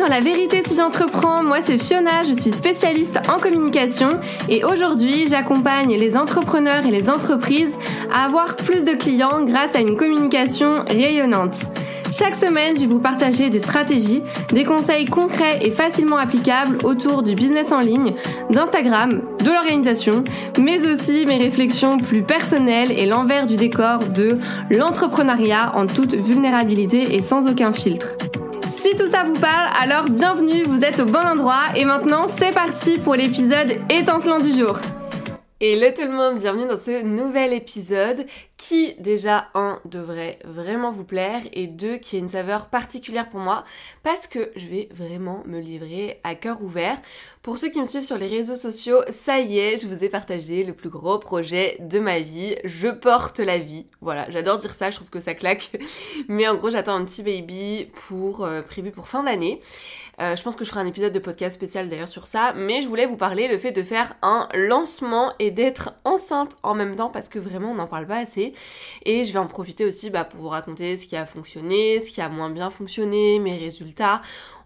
La vérité si j'entreprends, moi c'est Fiona, je suis spécialiste en communication et aujourd'hui j'accompagne les entrepreneurs et les entreprises à avoir plus de clients grâce à une communication rayonnante. Chaque semaine, je vais vous partager des stratégies, des conseils concrets et facilement applicables autour du business en ligne, d'Instagram, de l'organisation, mais aussi mes réflexions plus personnelles et l'envers du décor de l'entrepreneuriat en toute vulnérabilité et sans aucun filtre. Si tout ça vous parle, alors bienvenue, vous êtes au bon endroit et maintenant c'est parti pour l'épisode étincelant du jour. Hello tout le monde, bienvenue dans ce nouvel épisode qui déjà devrait vraiment vous plaire et deux qui a une saveur particulière pour moi parce que je vais vraiment me livrer à cœur ouvert. Pour ceux qui me suivent sur les réseaux sociaux, ça y est, je vous ai partagé le plus gros projet de ma vie. Je porte la vie. Voilà, j'adore dire ça, je trouve que ça claque. Mais en gros, j'attends un petit baby prévu pour fin d'année. Je pense que je ferai un épisode de podcast spécial d'ailleurs sur ça, mais je voulais vous parler le fait de faire un lancement et d'être enceinte en même temps parce que vraiment on n'en parle pas assez et je vais en profiter aussi pour vous raconter ce qui a fonctionné, ce qui a moins bien fonctionné, mes résultats.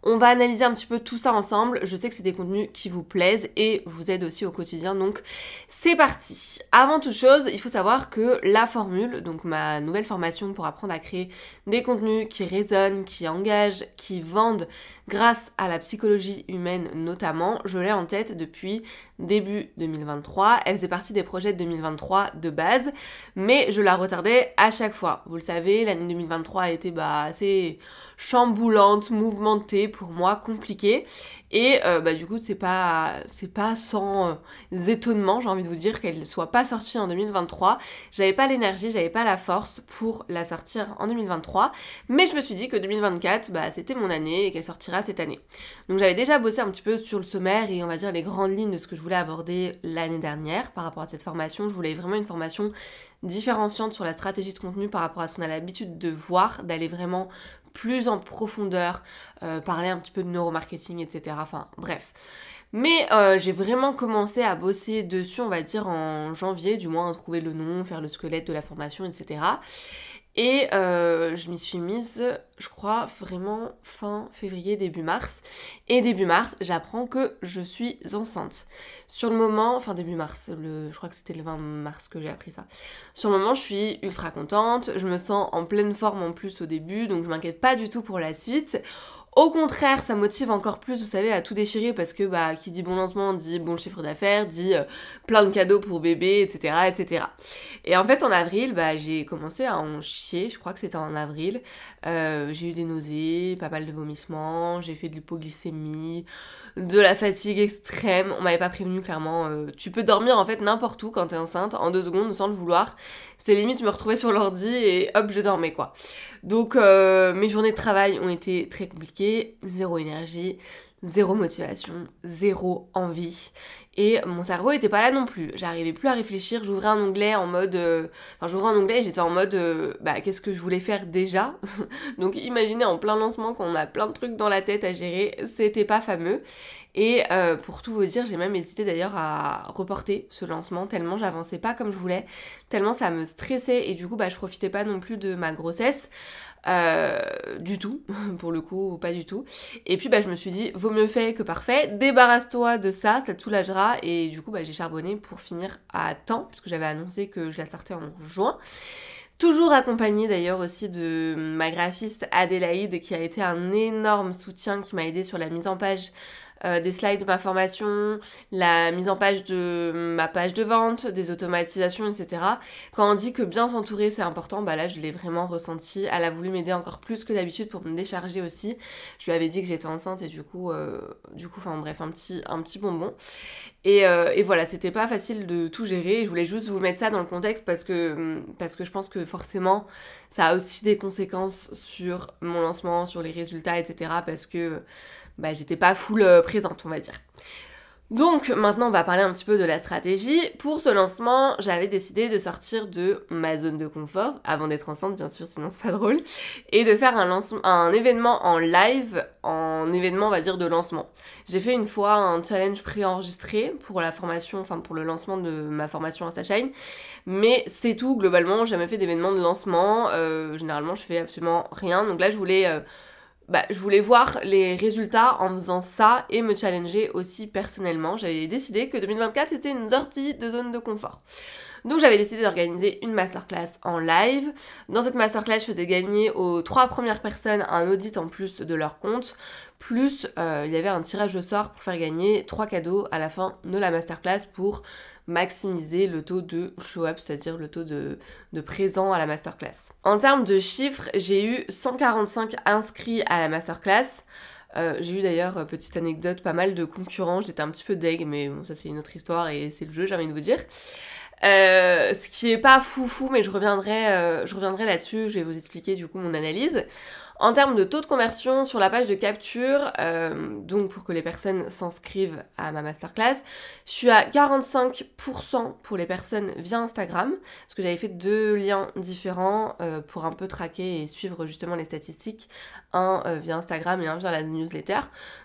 On va analyser un petit peu tout ça ensemble. Je sais que c'est des contenus qui vous plaisent et vous aident aussi au quotidien, donc c'est parti. Avant toute chose, il faut savoir que la formule, donc ma nouvelle formation pour apprendre à créer des contenus qui résonnent, qui engagent, qui vendent grâce à la psychologie humaine notamment, je l'ai en tête depuis début 2023. Elle faisait partie des projets de 2023 de base, mais je la retardais à chaque fois. Vous le savez, l'année 2023 a été assez chamboulante, mouvementée, pour moi compliquée. Et du coup, c'est pas sans étonnement, j'ai envie de vous dire, qu'elle soit pas sortie en 2023. J'avais pas l'énergie, j'avais pas la force pour la sortir en 2023. Mais je me suis dit que 2024, c'était mon année et qu'elle sortira cette année. Donc j'avais déjà bossé un petit peu sur le sommaire et on va dire les grandes lignes de ce que je voulais aborder l'année dernière par rapport à cette formation. Je voulais vraiment une formation différenciante sur la stratégie de contenu par rapport à ce qu'on a l'habitude de voir, d'aller vraiment plus en profondeur, parler un petit peu de neuromarketing, etc. Enfin bref. Mais j'ai vraiment commencé à bosser dessus, on va dire en janvier, du moins à trouver le nom, faire le squelette de la formation, etc. Et je m'y suis mise, je crois, vraiment fin février, début mars. Et début mars, j'apprends que je suis enceinte. Sur le moment, début mars, je crois que c'était le 20 mars que j'ai appris ça. Sur le moment, je suis ultra contente, je me sens en pleine forme en plus au début, donc je m'inquiète pas du tout pour la suite. Au contraire, ça motive encore plus, vous savez, à tout déchirer parce que qui dit bon lancement dit bon chiffre d'affaires, dit plein de cadeaux pour bébé, etc., etc. Et en fait, en avril, j'ai commencé à en chier, je crois que c'était en avril. J'ai eu des nausées, pas mal de vomissements, j'ai fait de l'hypoglycémie, de la fatigue extrême. On m'avait pas prévenu clairement. Tu peux dormir en fait n'importe où quand t'es enceinte, en 2 secondes, sans le vouloir. C'est limite me retrouver sur l'ordi et hop, je dormais quoi. Donc mes journées de travail ont été très compliquées, zéro énergie, zéro motivation, zéro envie. Et mon cerveau était pas là non plus. J'arrivais plus à réfléchir, j'ouvrais un onglet en mode... j'ouvrais un onglet et j'étais en mode... qu'est-ce que je voulais faire déjà. Donc imaginez en plein lancement qu'on a plein de trucs dans la tête à gérer, c'était pas fameux. Et pour tout vous dire, j'ai même hésité d'ailleurs à reporter ce lancement tellement j'avançais pas comme je voulais, tellement ça me stressait et du coup je profitais pas non plus de ma grossesse. Du tout, pour le coup, pas du tout. Et puis je me suis dit, vaut mieux fait que parfait, débarrasse-toi de ça, ça te soulagera. Et du coup j'ai charbonné pour finir à temps, puisque j'avais annoncé que je la sortais en juin. Toujours accompagnée d'ailleurs aussi de ma graphiste Adélaïde qui a été un énorme soutien, qui m'a aidée sur la mise en page des slides de ma formation, la mise en page de ma page de vente, des automatisations, etc. Quand on dit que bien s'entourer c'est important, là je l'ai vraiment ressenti. Elle a voulu m'aider encore plus que d'habitude pour me décharger aussi. Je lui avais dit que j'étais enceinte et du coup un petit bonbon. Et voilà, c'était pas facile de tout gérer. Je voulais juste vous mettre ça dans le contexte parce que je pense que forcément ça a aussi des conséquences sur mon lancement, sur les résultats, etc. Parce que j'étais pas full présente, on va dire. Donc maintenant on va parler un petit peu de la stratégie. Pour ce lancement, j'avais décidé de sortir de ma zone de confort, avant d'être enceinte bien sûr, sinon c'est pas drôle, et de faire un événement en live, un événement on va dire de lancement. J'ai fait une fois un challenge préenregistré pour la formation, pour le lancement de ma formation InstaShine, mais c'est tout globalement, j'ai jamais fait d'événement de lancement, généralement je fais absolument rien, donc là je voulais je voulais voir les résultats en faisant ça et me challenger aussi personnellement. J'avais décidé que 2024 c'était une sortie de zone de confort. Donc j'avais décidé d'organiser une masterclass en live. Dans cette masterclass, je faisais gagner aux 3 premières personnes un audit en plus de leur compte. Plus il y avait un tirage au sort pour faire gagner 3 cadeaux à la fin de la masterclass pour maximiser le taux de show-up, c'est-à-dire le taux de présent à la masterclass. En termes de chiffres, j'ai eu 145 inscrits à la masterclass. J'ai eu d'ailleurs, petite anecdote, pas mal de concurrents. J'étais un petit peu deg, mais bon, ça c'est une autre histoire et c'est le jeu, j'ai envie de vous dire. Ce qui est pas foufou, mais je reviendrai là-dessus, je vais vous expliquer du coup mon analyse. En termes de taux de conversion sur la page de capture, donc pour que les personnes s'inscrivent à ma masterclass, je suis à 45% pour les personnes via Instagram, parce que j'avais fait 2 liens différents pour un peu traquer et suivre justement les statistiques, un via Instagram et un via la newsletter.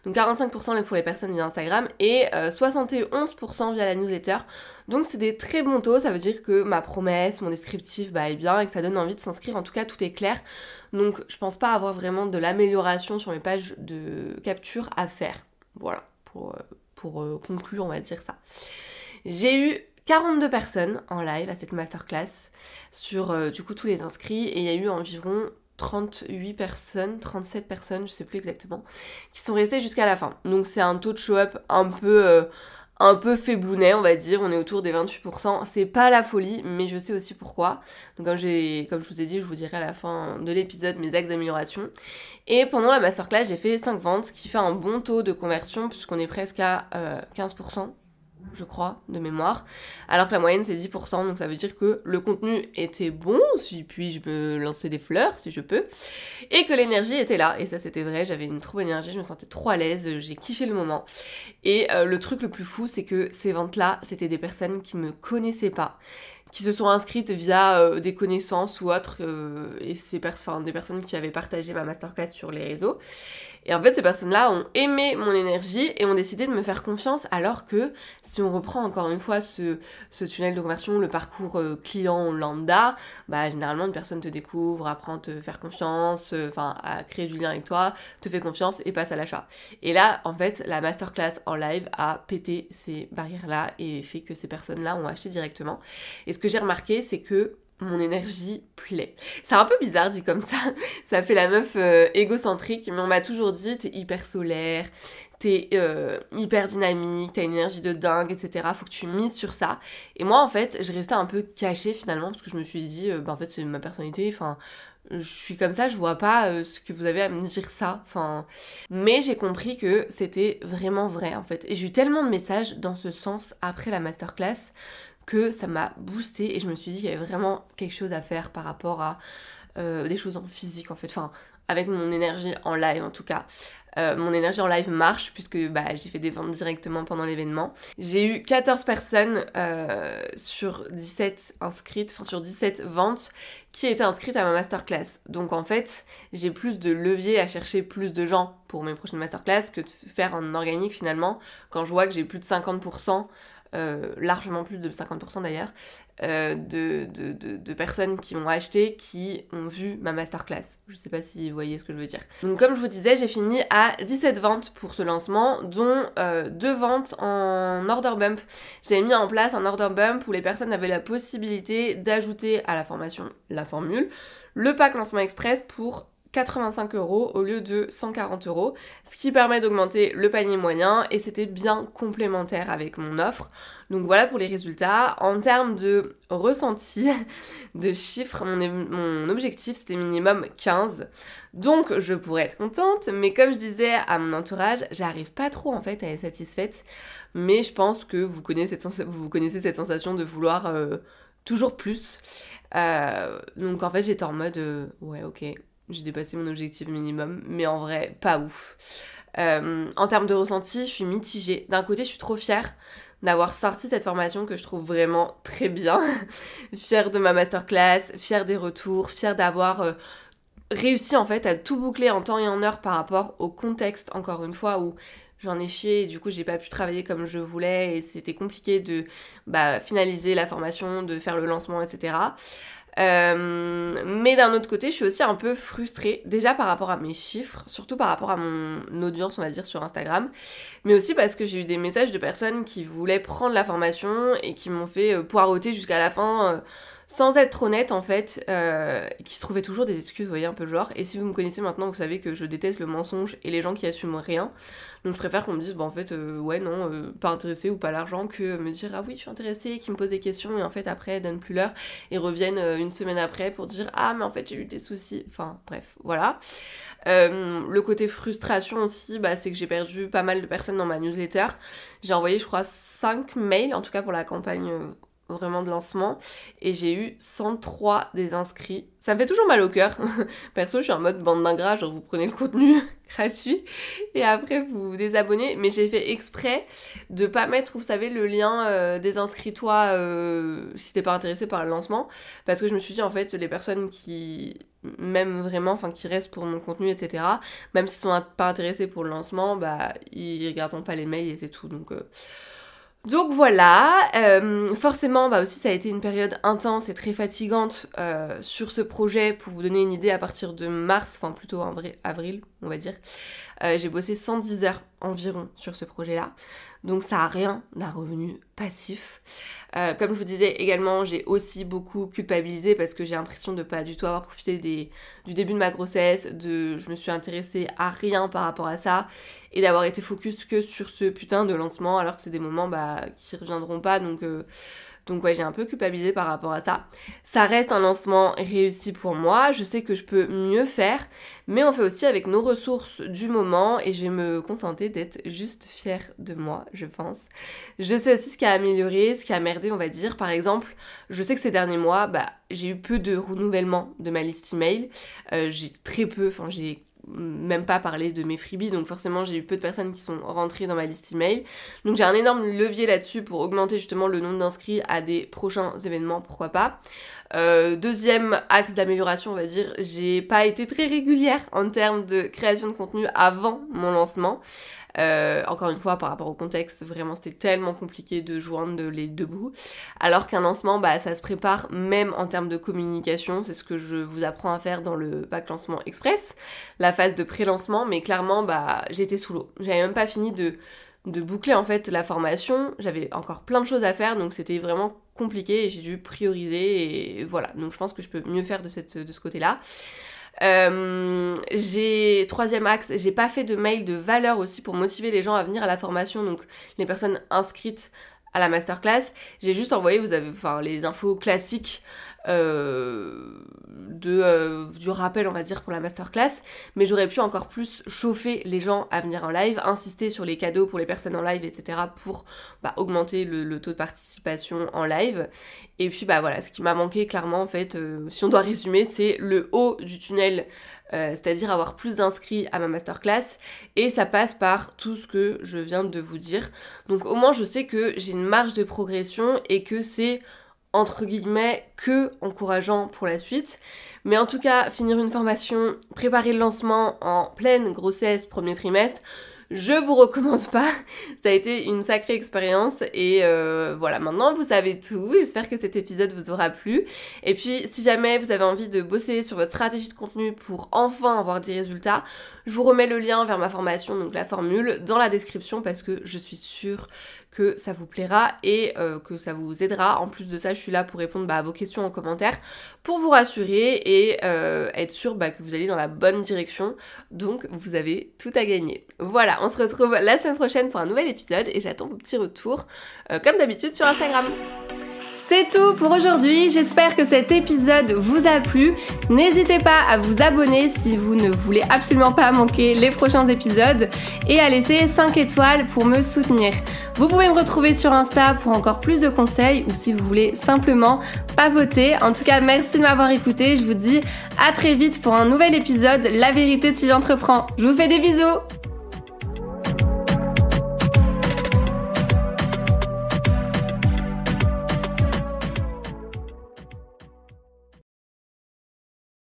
Donc 45% pour les personnes via Instagram et 71% via la newsletter. Donc c'est des très bons taux, ça veut dire que ma promesse, mon descriptif est bien et que ça donne envie de s'inscrire, en tout cas tout est clair. Donc je pense pas avoir vraiment de l'amélioration sur mes pages de capture à faire. Voilà, pour conclure on va dire ça. J'ai eu 42 personnes en live à cette masterclass sur du coup tous les inscrits et il y a eu environ 38 personnes, 37 personnes, je sais plus exactement, qui sont restées jusqu'à la fin. Donc c'est un taux de show-up un peu faiblounet, on va dire, on est autour des 28%, c'est pas la folie, mais je sais aussi pourquoi. Donc comme je vous ai dit, je vous dirai à la fin de l'épisode mes axes d'amélioration. Et pendant la masterclass, j'ai fait 5 ventes, ce qui fait un bon taux de conversion, puisqu'on est presque à 15%. Je crois, de mémoire, alors que la moyenne c'est 10%, donc ça veut dire que le contenu était bon, si puis-je me lancer des fleurs, si je peux, et que l'énergie était là, et ça c'était vrai, j'avais une trop bonne énergie, je me sentais trop à l'aise, j'ai kiffé le moment, et le truc le plus fou, c'est que ces ventes-là, c'était des personnes qui ne me connaissaient pas, qui se sont inscrites via des connaissances ou autres, et des personnes qui avaient partagé ma masterclass sur les réseaux. Et en fait, ces personnes-là ont aimé mon énergie et ont décidé de me faire confiance, alors que si on reprend encore une fois ce tunnel de conversion, le parcours client lambda, généralement une personne te découvre, apprend à te faire confiance, à créer du lien avec toi, te fait confiance et passe à l'achat. Et là, en fait, la masterclass en live a pété ces barrières-là et fait que ces personnes-là ont acheté directement. Et ce que j'ai remarqué, c'est que mon énergie plaît. C'est un peu bizarre dit comme ça fait la meuf égocentrique, mais on m'a toujours dit t'es hyper solaire, t'es hyper dynamique, t'as une énergie de dingue, etc. Faut que tu mises sur ça. Et moi en fait, je restais un peu cachée finalement, parce que je me suis dit, en fait c'est ma personnalité, je suis comme ça, je vois pas ce que vous avez à me dire ça, mais j'ai compris que c'était vraiment vrai en fait. Et j'ai eu tellement de messages dans ce sens après la masterclass que ça m'a boosté et je me suis dit qu'il y avait vraiment quelque chose à faire par rapport à des choses en physique en fait, avec mon énergie en live en tout cas. Mon énergie en live marche puisque j'ai fait des ventes directement pendant l'événement. J'ai eu 14 personnes sur 17 inscrites, sur 17 ventes qui étaient inscrites à ma masterclass. Donc en fait, j'ai plus de levier à chercher plus de gens pour mes prochaines masterclass que de faire en organique finalement, quand je vois que j'ai plus de 50%, largement plus de 50% d'ailleurs, de personnes qui ont acheté, qui ont vu ma masterclass. Je sais pas si vous voyez ce que je veux dire. Donc comme je vous disais, j'ai fini à 17 ventes pour ce lancement, dont 2 ventes en order bump. J'avais mis en place un order bump où les personnes avaient la possibilité d'ajouter à la formation la formule, le pack lancement express pour 85 € au lieu de 140 €, ce qui permet d'augmenter le panier moyen et c'était bien complémentaire avec mon offre. Donc voilà pour les résultats. En termes de ressenti, de chiffres, mon objectif c'était minimum 15. Donc je pourrais être contente, mais comme je disais à mon entourage, j'arrive pas trop en fait à être satisfaite. Mais je pense que vous connaissez cette sensation de vouloir toujours plus. Donc en fait j'étais en mode ouais ok, j'ai dépassé mon objectif minimum, mais en vrai, pas ouf. En termes de ressenti, je suis mitigée. D'un côté, je suis trop fière d'avoir sorti cette formation que je trouve vraiment très bien. Fière de ma masterclass, fière des retours, fière d'avoir réussi en fait à tout boucler en temps et en heure par rapport au contexte, encore une fois, où j'en ai chié et du coup j'ai pas pu travailler comme je voulais et c'était compliqué de finaliser la formation, de faire le lancement, etc. Mais Mais d'un autre côté, je suis aussi un peu frustrée, déjà par rapport à mes chiffres, surtout par rapport à mon audience, on va dire, sur Instagram, mais aussi parce que j'ai eu des messages de personnes qui voulaient prendre la formation et qui m'ont fait poireauter jusqu'à la fin, sans être honnête en fait, qui se trouvaient toujours des excuses, vous voyez, un peu genre. Et si vous me connaissez maintenant, vous savez que je déteste le mensonge et les gens qui assument rien. Donc je préfère qu'on me dise, bah en fait, ouais, non, pas intéressé ou pas l'argent, que me dire, ah oui, je suis intéressée, qui me posent des questions et en fait après, donnent plus l'heure et reviennent une semaine après pour dire, ah mais en fait, j'ai eu des soucis. Enfin, bref, voilà. Le côté frustration aussi, bah, c'est que j'ai perdu pas mal de personnes dans ma newsletter. J'ai envoyé, je crois, 5 mails, en tout cas pour la campagne vraiment de lancement, et j'ai eu 103 des inscrits. Ça me fait toujours mal au cœur. Perso, je suis en mode bande d'ingrats, genre vous prenez le contenu gratuit et après vous vous désabonnez, mais j'ai fait exprès de pas mettre, vous savez, le lien désinscris-toi si t'es pas intéressé par le lancement, parce que je me suis dit en fait, les personnes qui m'aiment vraiment, enfin qui restent pour mon contenu, etc., même s'ils sont pas intéressés pour le lancement, bah ils regarderont pas les mails et c'est tout, donc voilà, forcément bah aussi ça a été une période intense et très fatigante sur ce projet. Pour vous donner une idée, à partir de mars, enfin plutôt avril on va dire, j'ai bossé 110 heures environ sur ce projet-là, donc ça a rien d'un revenu passif. Comme je vous disais également, j'ai aussi beaucoup culpabilisé parce que j'ai l'impression de pas du tout avoir profité du début de ma grossesse, je me suis intéressée à rien par rapport à ça, et d'avoir été focus que sur ce putain de lancement, alors que c'est des moments qui reviendront pas, donc ouais, j'ai un peu culpabilisé par rapport à ça. Ça reste un lancement réussi pour moi, je sais que je peux mieux faire, mais on fait aussi avec nos ressources du moment et je vais me contenter d'être juste fière de moi, je pense. Je sais aussi ce qui a amélioré, ce qui a merdé, on va dire. Par exemple, je sais que ces derniers mois, j'ai eu peu de renouvellement de ma liste email. J'ai même pas parlé de mes freebies, donc forcément j'ai eu peu de personnes qui sont rentrées dans ma liste email. Donc j'ai un énorme levier là-dessus pour augmenter justement le nombre d'inscrits à des prochains événements, pourquoi pas. Deuxième axe d'amélioration, on va dire, j'ai pas été très régulière en termes de création de contenu avant mon lancement. Encore une fois, par rapport au contexte, vraiment c'était tellement compliqué de joindre les deux bouts, alors qu'un lancement, ça se prépare même en termes de communication. C'est ce que je vous apprends à faire dans le pack lancement express, la phase de pré-lancement, mais clairement j'étais sous l'eau, j'avais même pas fini de boucler en fait la formation, j'avais encore plein de choses à faire, donc c'était vraiment compliqué et j'ai dû prioriser, et voilà, donc je pense que je peux mieux faire de ce côté-là. Troisième axe, j'ai pas fait de mail de valeur aussi pour motiver les gens à venir à la formation, donc les personnes inscrites à la masterclass, j'ai juste envoyé, vous avez les infos classiques du rappel, on va dire, pour la masterclass, mais j'aurais pu encore plus chauffer les gens à venir en live, insister sur les cadeaux pour les personnes en live, etc., pour augmenter le taux de participation en live. Et puis voilà, ce qui m'a manqué clairement en fait, si on doit résumer, c'est le haut du tunnel, c'est-à-dire avoir plus d'inscrits à ma masterclass, et ça passe par tout ce que je viens de vous dire. Donc au moins je sais que j'ai une marge de progression et que c'est entre guillemets que encourageant pour la suite. Mais en tout cas, finir une formation, préparer le lancement en pleine grossesse, premier trimestre, je vous recommande pas. Ça a été une sacrée expérience et voilà, maintenant vous savez tout. J'espère que cet épisode vous aura plu. Et puis si jamais vous avez envie de bosser sur votre stratégie de contenu pour enfin avoir des résultats, je vous remets le lien vers ma formation, donc la formule, dans la description, parce que je suis sûre que ça vous plaira et que ça vous aidera. En plus de ça, je suis là pour répondre à vos questions en commentaire, pour vous rassurer et être sûre que vous allez dans la bonne direction. Donc vous avez tout à gagner. Voilà, on se retrouve la semaine prochaine pour un nouvel épisode et j'attends vos petits retours comme d'habitude sur Instagram. C'est tout pour aujourd'hui, j'espère que cet épisode vous a plu. N'hésitez pas à vous abonner si vous ne voulez absolument pas manquer les prochains épisodes et à laisser 5 étoiles pour me soutenir. Vous pouvez me retrouver sur Insta pour encore plus de conseils ou si vous voulez simplement papoter. En tout cas, merci de m'avoir écouté. Je vous dis à très vite pour un nouvel épisode La vérité si j'entreprends. Je vous fais des bisous.